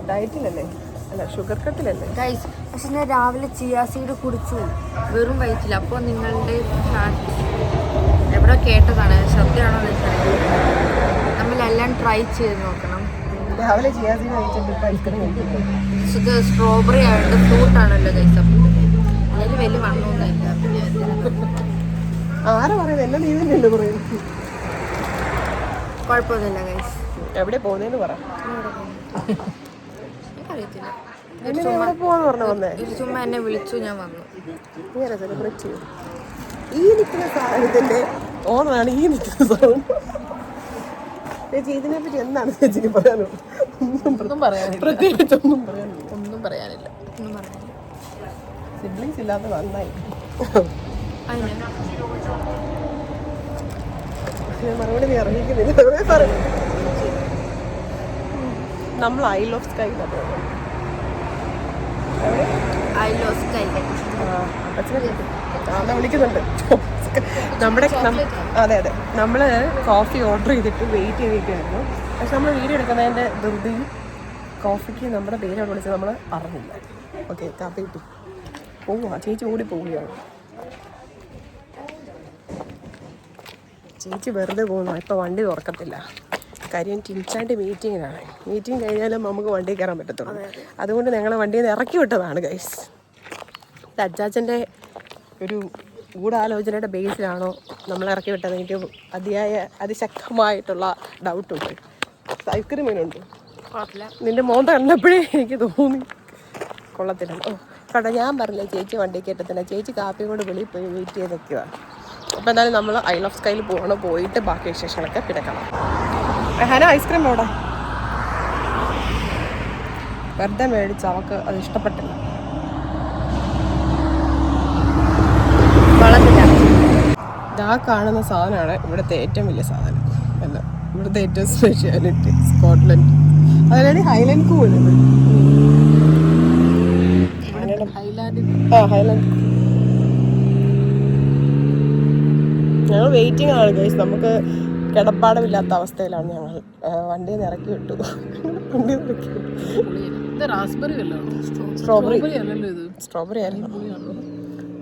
ഡയറ്റിലല്ലേ, അല്ല sugar കട്ടിലല്ലേ guys. പക്ഷെ ഞാൻ രാവിലെ ചിയാ സീഡ് കുടിച്ചു വെറും വയറ്റില്ല. അപ്പോൾ നിങ്ങളുടെ എവിടെ കേട്ടതാണ്, സത്യമാണോ നമ്മളെല്ലാം ട്രൈ ചെയ്ത് നോക്കണം. രാവിലെ ചിയാ സീഡ് കഴിച്ചിട്ട് ഐസ്ക്രീം കഴിക്കുന്നു. ഇത് സ്ട്രോബെറി ആയിട്ട് ഫ്രൂട്ട് ആണല്ലോ ഗൈസ്. അതിൽ വലിയ വണ്ണമൊന്നുമില്ല. ആരാ പറയുന്നത്? എല്ലാം നീ തന്നെയല്ലേ പറയുന്നത്. കുഴപ്പമൊന്നുമില്ല ഗൈസ്. എവിടെ പോകുന്നതെന്ന് പറ. എനിക്കറിയത്തില്ല. ചുമ്മാ എന്നെ വിളിച്ചു, ഞാൻ വന്നു. സെലിബ്രേറ്റ് ചെയ്യും. ഈ നിൽക്കുന്ന സാധനത്തിന്റെ ഓണറാണ് ഈ നിൽക്കുന്ന സാധനം. ചേച്ചി ഇതിനെ പറ്റി എന്താണ് ചേച്ചിക്ക് പറയാനുള്ളത്? ഒന്നും പറയാനില്ല. പ്രത്യേകിച്ച് ഒന്നും പറയാനില്ല. സിബ്ലിങ്സ് ഇല്ലാത്ത നന്നായി. മറുപടി നീ അറിയിക്കുന്നില്ല. നമ്മൾ ഐൽ ഓഫ് സ്കൈ വിളിക്കുന്നുണ്ട്. നമ്മുടെ അതെ അതെ നമ്മൾ കോഫി ഓർഡർ ചെയ്തിട്ട് വെയിറ്റ് ചെയ്തിരിക്കുകയായിരുന്നു. പക്ഷെ നമ്മൾ വീഡിയോ എടുക്കുന്നതിൻ്റെ ധൃതിയും കോഫിക്ക് നമ്മുടെ പേര് അവിടെ വിളിച്ചത് നമ്മൾ അറിഞ്ഞില്ല. ഓക്കെ, കാപ്പി കിട്ടി. പോവുക, ചേച്ചി ഓടി പോവുകയാണ്. ചേച്ചി വെറുതെ പോകുന്നു. ഇപ്പോൾ വണ്ടി തുറക്കത്തില്ല. കാര്യം ടിൻചാൻ്റെ മീറ്റിങ്ങിനാണ്. മീറ്റിംഗ് കഴിഞ്ഞാലും നമുക്ക് വണ്ടി കയറാൻ പറ്റത്തുള്ളൂ. അതുകൊണ്ട് ഞങ്ങൾ വണ്ടിയിൽ നിന്ന് ഇറക്കി വിട്ടതാണ് ഗൈസ്. ഇത് അച്ചാച്ചൻ്റെ ഒരു ഗൂഢാലോചനയുടെ ബേസിലാണോ നമ്മൾ ഇറക്കി വിട്ടത്? എനിക്ക് അതിശക്തമായിട്ടുള്ള ഡൗട്ടുണ്ട്. ഐസ്ക്രീമിനുണ്ട്. നിൻ്റെ മോന്ത കണ്ടപ്പോഴേ എനിക്ക് തോന്നി കൊള്ളത്തില്ല. ഓ കേട്ടോ, ഞാൻ പറഞ്ഞില്ലേ ചേച്ചി വണ്ടി കയറ്റത്തില്ല. ചേച്ചി കാപ്പി കൊണ്ട് വെളിയിൽ പോയി വെയിറ്റ് ചെയ്ത് നിൽക്കുകയാണ്. അപ്പോൾ എന്തായാലും നമ്മൾ ഐൽ ഓഫ് സ്കൈയിൽ പോകണം. പോയിട്ട് ബാക്കി വിശേഷങ്ങളൊക്കെ പിടക്കണം. ഹന ഐസ്ക്രീം അവിടെ വെറുതെ മേടിച്ച് അവൾക്ക് അത് ഇഷ്ടപ്പെട്ടില്ല. ഇതാ കാണുന്ന സാധനമാണ് ഇവിടുത്തെ ഏറ്റവും വലിയ സാധനം. അല്ല, ഇവിടുത്തെ ഏറ്റവും സ്പെഷ്യാലിറ്റി സ്കോട്ട്ലൻഡ്. അതിനാണ് ഹൈലാൻഡ് കൂൾ. ഹൈലാൻഡ് ഞങ്ങൾ വെയിറ്റിംഗ് ആണ് ഗൈസ്. നമുക്ക് കിടപ്പാടമില്ലാത്ത അവസ്ഥയിലാണ് ഞങ്ങൾ. വണ്ടിയിൽ നിന്ന് ഇറക്കി വിട്ടു. സ്ട്രോബെറി ആയിരുന്നു.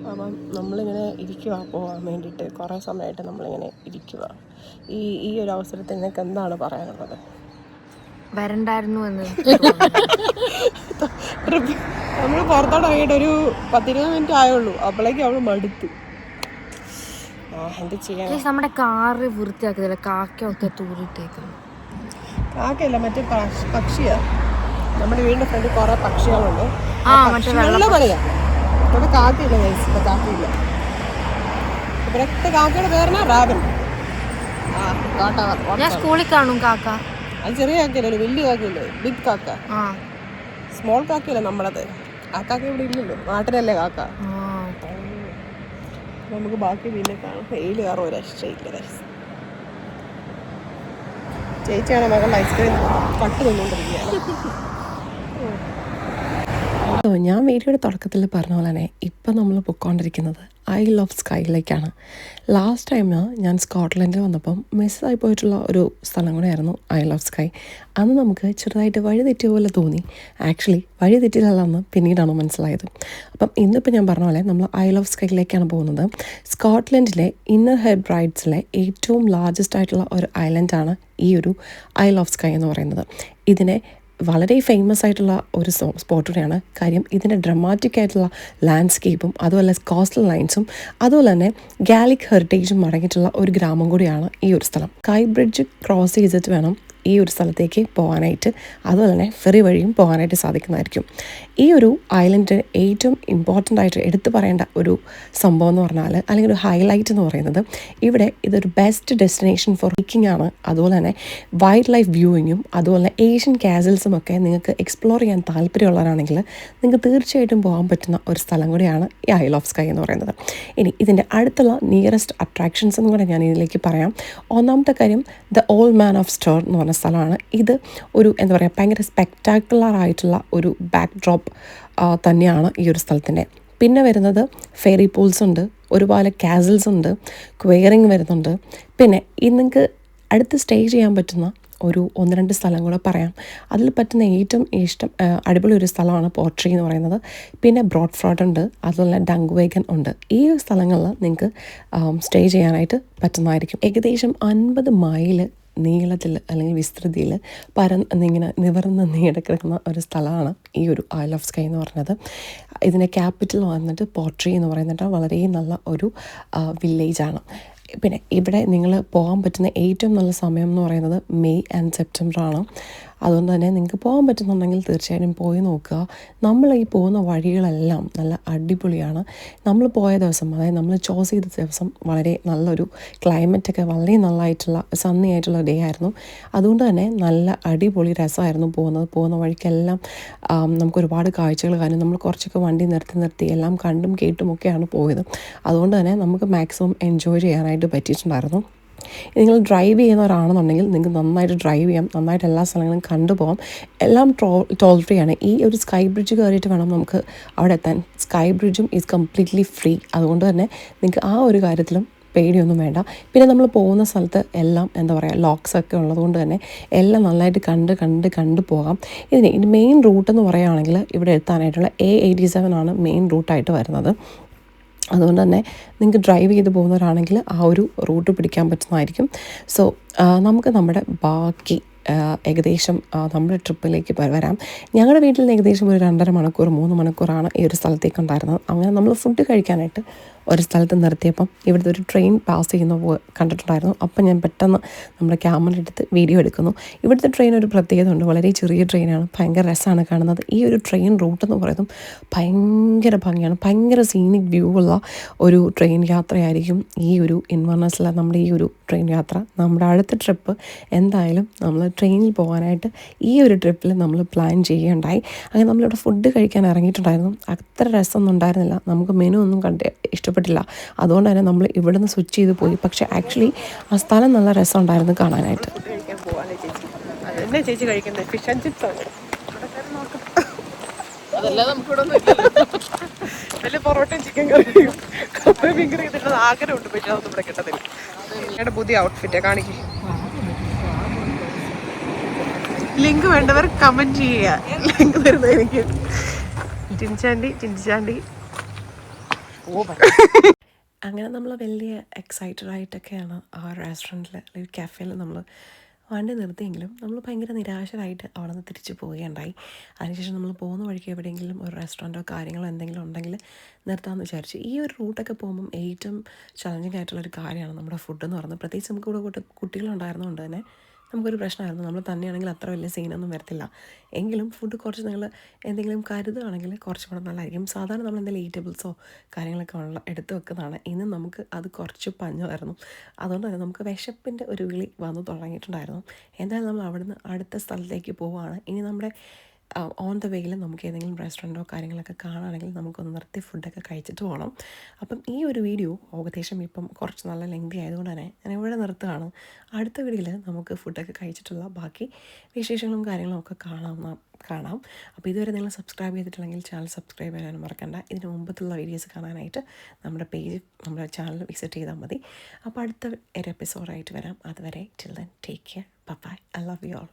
അപ്പം നമ്മളിങ്ങനെ ഇരിക്കുക പോകാൻ വേണ്ടിയിട്ട്. കുറേ സമയമായിട്ട് നമ്മളിങ്ങനെ ഇരിക്കുക. ഈ ഒരു അവസരത്തിൽ നിനക്ക് എന്താണ് പറയാനുള്ളത്? വരണ്ടായിരുന്നു എന്ന്. നമ്മൾ പുറത്തോട്ട് ഇറങ്ങിയിട്ട് ഒരു 10-20 മിനിറ്റ് ആയുള്ളൂ. അപ്പോഴേക്കും അവൾ മടുത്തു. എന്ത് ചെയ്യാൻ? നമ്മുടെ കാറ് വൃത്തിയാക്കുന്നില്ല. കാക്കയൊക്കെ തൂറിട്ടേക്കുന്നു. കാക്കയല്ല, മറ്റേ പക്ഷിയാ. നമ്മുടെ വീടിന്റെ ഫ്രണ്ടിൽ കുറെ പക്ഷികളുണ്ട്. പണിയാ. ഇവിടെ കാക്കയില്ല ഗൈസ്. ഇപ്പൊ കാക്കയില്ല. ഇവിടുത്തെ കാക്കയുടെ പേരണ റാബൻ. ഞാൻ സ്കൂളിൽ കാണും കാക്ക. അത് ചെറിയ കാക്കയല്ലോ, വലിയ കാക്കയില്ലേ, ബിഗ് കാക്ക. സ്മോൾ കാക്കയല്ല നമ്മളത്. ആ കാക്ക ഇവിടെ ഇല്ലല്ലോ, നാട്ടിലല്ലേ കാക്ക. നമുക്ക് ബാക്കി പിന്നെ കാണാം. വെയിൽ കയറും, ഒരു രക്ഷയില്ല ഗൈസ്. ചേച്ചിയാണ് മകളുടെ ഐസ്ക്രീം കട്ട് നിന്നുകൊണ്ടിരിക്കുകയാണ്. ഞാൻ വീഡിയോയുടെ തുടക്കത്തിൽ പറഞ്ഞ പോലെ തന്നെ ഇപ്പം നമ്മൾ പൊയ്ക്കൊണ്ടിരിക്കുന്നത് ഐൽ ഓഫ് സ്കൈയിലേക്കാണ്. ലാസ്റ്റ് ടൈം ഞാൻ സ്കോട്ട്ലൻഡിൽ വന്നപ്പം മിസ്സായി പോയിട്ടുള്ള ഒരു സ്ഥലം കൂടെയായിരുന്നു ഐൽ ഓഫ് സ്കൈ. അന്ന് നമുക്ക് ചെറുതായിട്ട് വഴി തെറ്റിയ പോലെ തോന്നി. ആക്ച്വലി വഴി തെറ്റിയതല്ലെന്ന് പിന്നീടാണ് മനസ്സിലായത്. അപ്പം ഇന്നിപ്പോൾ ഞാൻ പറഞ്ഞ പോലെ നമ്മൾ ഐൽ ഓഫ് സ്കൈയിലേക്കാണ് പോകുന്നത്. സ്കോട്ട്ലൻഡിലെ ഇന്നർ ഹെബ്രൈഡ്സിലെ ഏറ്റവും ലാർജസ്റ്റ് ആയിട്ടുള്ള ഒരു ഐലൻഡാണ് ഈ ഒരു ഐൽ ഓഫ് സ്കൈ എന്ന് പറയുന്നത്. ഇതിനെ വളരെ ഫേമസ് ആയിട്ടുള്ള ഒരു സ്പോട്ട് കൂടെയാണ്. കാര്യം ഇതിൻ്റെ ഡ്രമാറ്റിക് ആയിട്ടുള്ള ലാൻഡ്സ്കേപ്പും അതുപോലെ കോസ്റ്റൽ ലൈൻസും അതുപോലെ തന്നെ ഗാലിക് ഹെറിറ്റേജും അടങ്ങിയിട്ടുള്ള ഒരു ഗ്രാമം കൂടിയാണ് ഈ ഒരു സ്ഥലം. സ്കൈ ബ്രിഡ്ജ് ക്രോസ് ചെയ്തിട്ട് വേണം ഈ ഒരു സ്ഥലത്തേക്ക് പോകാനായിട്ട്. അതുപോലെ തന്നെ ഫെറി വഴിയും പോകാനായിട്ട് സാധിക്കുന്നതായിരിക്കും. ഈ ഒരു ഐലൻഡ് ഏറ്റവും ഇമ്പോർട്ടൻ്റ് ആയിട്ട് എടുത്തു പറയേണ്ട ഒരു സംഭവം എന്ന് പറഞ്ഞാൽ, അല്ലെങ്കിൽ ഒരു ഹൈലൈറ്റ് എന്ന് പറയുന്നത്, ഇവിടെ ഇതൊരു ബെസ്റ്റ് ഡെസ്റ്റിനേഷൻ ഫോർ ഹിക്കിംഗ് ആണ്. അതുപോലെ തന്നെ വൈൽഡ് ലൈഫ് വ്യൂയിങ്ങും അതുപോലെ ഏഷ്യൻ കാസൽസും ഒക്കെ നിങ്ങൾക്ക് എക്സ്പ്ലോർ ചെയ്യാൻ താല്പര്യമുള്ളവരാണെങ്കിൽ നിങ്ങൾക്ക് തീർച്ചയായിട്ടും പോകാൻ പറ്റുന്ന ഒരു സ്ഥലം കൂടിയാണ് ഈ ഐൽ ഓഫ് സ്കൈ എന്ന് പറയുന്നത്. ഇനി ഇതിൻ്റെ അടുത്തുള്ള നിയറസ്റ്റ് അട്രാക്ഷൻസ് എന്ന് കൂടെ ഞാൻ ഇതിലേക്ക് പറയാം. ഒന്നാമത്തെ കാര്യം the old man of store എന്ന് പറഞ്ഞ സ്ഥലമാണ്. ഇത് ഒരു എന്താ പറയുക, ഭയങ്കര സ്പെക്ടാക്കുലർ ആയിട്ടുള്ള ഒരു ബാക്ക് ഡ്രോപ്പ് തന്നെയാണ് ഈ ഒരു സ്ഥലത്തിൻ്റെ. പിന്നെ വരുന്നത് ഫെറി പൂൾസ് ഉണ്ട്, ഒരുപാട് കാസൽസ് ഉണ്ട്, ക്വയറിങ് വരുന്നുണ്ട്. പിന്നെ നിങ്ങൾക്ക് അടുത്ത് സ്റ്റേ ചെയ്യാൻ പറ്റുന്ന ഒരു 1-2 സ്ഥലം കൂടെ പറയാം. അതിൽ പറ്റുന്ന ഏറ്റവും അടിപൊളി ഒരു സ്ഥലമാണ് പോർട്രി എന്ന് പറയുന്നത്. പിന്നെ ബ്രോഡ്ഫോർട്ട് ഉണ്ട്, അതുപോലെ ഡങ്ക്വേഗൻ ഉണ്ട്. ഈ സ്ഥലങ്ങളിൽ നിങ്ങൾക്ക് സ്റ്റേ ചെയ്യാനായിട്ട് പറ്റുന്നതായിരിക്കും. ഏകദേശം 50 മൈൽ നീളത്തിൽ അല്ലെങ്കിൽ വിസ്തൃതിയിൽ ഇങ്ങനെ നിവർന്ന് നീടക്കിടക്കുന്ന ഒരു സ്ഥലമാണ് ഈ ഒരു ഐൽ ഓഫ് സ്കൈ എന്ന് പറയുന്നത്. ഇതിൻ്റെ ക്യാപിറ്റൽ വന്നിട്ട് പോർട്രി എന്ന് പറയുന്നിട്ട് വളരെ നല്ല ഒരു വില്ലേജാണ്. പിന്നെ ഇവിടെ നിങ്ങൾ പോകാൻ പറ്റുന്ന ഏറ്റവും നല്ല സമയം എന്ന് പറയുന്നത് മെയ് ആൻഡ് സെപ്റ്റംബറാണ്. അതുകൊണ്ട് തന്നെ നിങ്ങൾക്ക് പോകാൻ പറ്റുന്നുണ്ടെങ്കിൽ തീർച്ചയായിട്ടും പോയി നോക്കുക. നമ്മൾ ഈ പോകുന്ന വഴികളെല്ലാം നല്ല അടിപൊളിയാണ്. നമ്മൾ പോയ ദിവസം, അതായത് നമ്മൾ ചൂസ് ചെയ്ത ദിവസം വളരെ നല്ലൊരു ക്ലൈമറ്റൊക്കെ വളരെ നല്ലതായിട്ടുള്ള സണ്ണി ആയിട്ടുള്ള ഡേ ആയിരുന്നു. അതുകൊണ്ട് തന്നെ നല്ല അടിപൊളി രസമായിരുന്നു പോകുന്ന വഴിക്കെല്ലാം നമുക്ക് ഒരുപാട് കാഴ്ചകൾ കാണും. നമ്മൾ കുറച്ചൊക്കെ വണ്ടി നിർത്തി എല്ലാം കണ്ടും കേട്ടുമൊക്കെയാണ് പോയത്. അതുകൊണ്ട് തന്നെ നമുക്ക് മാക്സിമം എൻജോയ് ചെയ്യാനായിട്ട് പറ്റിയിട്ടുണ്ടായിരുന്നു. നിങ്ങൾ ഡ്രൈവ് ചെയ്യുന്നവരാണെന്നുണ്ടെങ്കിൽ നിങ്ങൾക്ക് നന്നായിട്ട് ഡ്രൈവ് ചെയ്യാം, നന്നായിട്ട് എല്ലാ സ്ഥലങ്ങളും കണ്ടുപോകാം. എല്ലാം ടോൾ ഫ്രീ ആണ്. ഈ ഒരു സ്കൈ ബ്രിഡ്ജ് കയറിയിട്ട് വേണം നമുക്ക് അവിടെ എത്താൻ. സ്കൈ ബ്രിഡ്ജും ഈസ് കംപ്ലീറ്റ്ലി ഫ്രീ. അതുകൊണ്ട് തന്നെ നിങ്ങൾക്ക് ആ ഒരു കാര്യത്തിലും പേടിയൊന്നും വേണ്ട. പിന്നെ നമ്മൾ പോകുന്ന സ്ഥലത്ത് എല്ലാം ലോക്സൊക്കെ ഉള്ളതുകൊണ്ട് തന്നെ എല്ലാം നന്നായിട്ട് കണ്ട് പോകാം. ഇതിന് മെയിൻ റൂട്ടെന്ന് പറയുകയാണെങ്കിൽ ഇവിടെ എത്താനായിട്ടുള്ള A87 ആണ് മെയിൻ റൂട്ടായിട്ട് വരുന്നത്. അതുകൊണ്ട് തന്നെ നിങ്ങൾക്ക് ഡ്രൈവ് ചെയ്ത് പോകുന്നവരാണെങ്കിൽ ആ ഒരു റൂട്ട് പിടിക്കാൻ പറ്റുന്നതായിരിക്കും. സോ നമുക്ക് നമ്മുടെ ബാക്കി ഏകദേശം നമ്മുടെ ട്രിപ്പിലേക്ക് വരാം. ഞങ്ങളുടെ വീട്ടിൽ നിന്ന് ഏകദേശം ഒരു 2.5 മണിക്കൂർ 3 മണിക്കൂറാണ് ഈ ഒരു സ്ഥലത്തേക്ക് ഉണ്ടായിരുന്നത്. അങ്ങനെ നമ്മൾ ഫുഡ് കഴിക്കാനായിട്ട് ഒരു സ്ഥലത്ത് നിർത്തിയപ്പം ഇവിടുത്തെ ഒരു ട്രെയിൻ പാസ് ചെയ്യുന്ന കണ്ടിട്ടുണ്ടായിരുന്നു. അപ്പം ഞാൻ പെട്ടെന്ന് നമ്മുടെ ക്യാമറ എടുത്ത് വീഡിയോ എടുക്കുന്നു. ഇവിടുത്തെ ട്രെയിൻ ഒരു പ്രത്യേകത ഉണ്ട്, വളരെ ചെറിയ ട്രെയിനാണ്, ഭയങ്കര രസമാണ് കാണുന്നത്. ഈ ഒരു ട്രെയിൻ റൂട്ട് എന്ന് പറയുന്നത് ഭയങ്കര ഭംഗിയാണ്, ഭയങ്കര സീനിക് വ്യൂ ഉള്ള ഒരു ട്രെയിൻ യാത്രയായിരിക്കും ഈ ഒരു ഇൻവെർണസിലെ നമ്മുടെ ഈ ഒരു ട്രെയിൻ യാത്ര. നമ്മുടെ അടുത്ത ട്രിപ്പ് എന്തായാലും നമ്മൾ ട്രെയിനിൽ പോകാനായിട്ട് ഈ ഒരു ട്രിപ്പിൽ നമ്മൾ പ്ലാൻ ചെയ്യുകയുണ്ടായി. അങ്ങനെ നമ്മളിവിടെ ഫുഡ് കഴിക്കാൻ ഇറങ്ങിയിട്ടുണ്ടായിരുന്നു. അത്ര രസമൊന്നും ഉണ്ടായിരുന്നില്ല, നമുക്ക് മെനു ഒന്നും ഇഷ്ടപ്പെട്ടില്ല. അതുകൊണ്ട് തന്നെ നമ്മൾ ഇവിടെ നിന്ന് സ്വിച്ച് ചെയ്ത് പോയി. പക്ഷേ ആക്ച്വലി ആ സ്ഥലം നല്ല രസമുണ്ടായിരുന്നു കാണാനായിട്ട്. ചേച്ചി കഴിക്കുന്നത് ഫിഷ് ആൻഡ് ചിപ്സ് ആണ്. വലിയ പൊറോട്ടയും ചിക്കൻ കറിയും മീൻ കറി കിട്ടുന്നത് ആഗ്രഹമുണ്ട്, പക്ഷെ അതൊന്നും ഇവിടെ കിട്ടത്തില്ല. ഞങ്ങളുടെ പുതിയ ഔട്ട്ഫിറ്റ് കാണിക്കും. ലിങ്ക് വേണ്ടവർ കമന്റ് ചെയ്യുക. ലിങ്ക് തരുന്നത് എനിക്ക് ചിഞ്ചാണ്ടി. അങ്ങനെ നമ്മൾ വലിയ എക്സൈറ്റഡ് ആയിട്ടൊക്കെയാണ് ആ റെസ്റ്റോറൻറ്റിൽ അല്ലെങ്കിൽ കഫേയിൽ നമ്മൾ വണ്ടി നിർത്തിയെങ്കിലും നമ്മൾ ഭയങ്കര നിരാശരായിട്ട് അവിടെ നിന്ന് തിരിച്ചു പോവുകയുണ്ടായി. അതിനുശേഷം നമ്മൾ പോകുന്ന വഴിക്ക് എവിടെയെങ്കിലും ഒരു റെസ്റ്റോറൻറ്റോ കാര്യങ്ങളോ എന്തെങ്കിലും ഉണ്ടെങ്കിൽ നിർത്താമെന്ന് വിചാരിച്ചു. ഈ ഒരു റൂട്ടൊക്കെ പോകുമ്പം ഏറ്റവും ചലഞ്ചിങ് ആയിട്ടുള്ളൊരു കാര്യമാണ് നമ്മുടെ ഫുഡ് എന്ന് പറയുന്നത്. പ്രത്യേകിച്ച് നമുക്ക് ഇവിടെ കുട്ടികളുണ്ടായിരുന്നതുകൊണ്ട് തന്നെ നമുക്കൊരു പ്രശ്നമായിരുന്നു. നമ്മൾ തന്നെയാണെങ്കിൽ അത്ര വലിയ സീനൊന്നും വരത്തില്ല. എങ്കിലും ഫുഡ് കുറച്ച് നിങ്ങൾ എന്തെങ്കിലും കരുതുകയാണെങ്കിൽ കുറച്ചും കൂടെ നല്ലതായിരിക്കും. സാധാരണ നമ്മൾ എന്തെങ്കിലും ഈറ്റബിൾസോ കാര്യങ്ങളൊക്കെ എടുത്ത് വെക്കുന്നതാണ്. ഇന്ന് നമുക്ക് അത് കുറച്ച് പഞ്ഞമായിരുന്നു. അതുകൊണ്ട് തന്നെ നമുക്ക് വിശപ്പിൻ്റെ ഒരു വിളി വന്നു തുടങ്ങിയിട്ടുണ്ടായിരുന്നു. എന്തായാലും നമ്മൾ അവിടുന്ന് അടുത്ത സ്ഥലത്തേക്ക് പോവുകയാണ്. ഇനി നമ്മുടെ ഓൺ ദ വേയിൽ നമുക്ക് ഏതെങ്കിലും റെസ്റ്റോറൻറ്റോ കാര്യങ്ങളൊക്കെ കാണുകയാണെങ്കിൽ നമുക്കൊന്ന് നിർത്തി ഫുഡൊക്കെ കഴിച്ചിട്ട് പോകണം. അപ്പം ഈ ഒരു വീഡിയോ ഏകദേശം ഇപ്പം കുറച്ച് നല്ല ലെങ്തി ആയതുകൊണ്ട് തന്നെ ഞാൻ ഇവിടെ നിർത്തുകയാണ്. അടുത്ത വീഡിയോയിൽ നമുക്ക് ഫുഡൊക്കെ കഴിച്ചിട്ടുള്ള ബാക്കി വിശേഷങ്ങളും കാര്യങ്ങളും ഒക്കെ കാണാം. അപ്പോൾ ഇതുവരെ നിങ്ങൾ സബ്സ്ക്രൈബ് ചെയ്തിട്ടില്ലെങ്കിൽ ചാനൽ സബ്സ്ക്രൈബ് ചെയ്യാനും മറക്കണ്ട. ഇതിന് മുമ്പത്തുള്ള വീഡിയോസ് കാണാനായിട്ട് നമ്മുടെ ചാനൽ വിസിറ്റ് ചെയ്താൽ മതി. അപ്പോൾ അടുത്ത ഒരു എപ്പിസോഡായിട്ട് വരാം. അതുവരെ till then take care, bye. I love you all.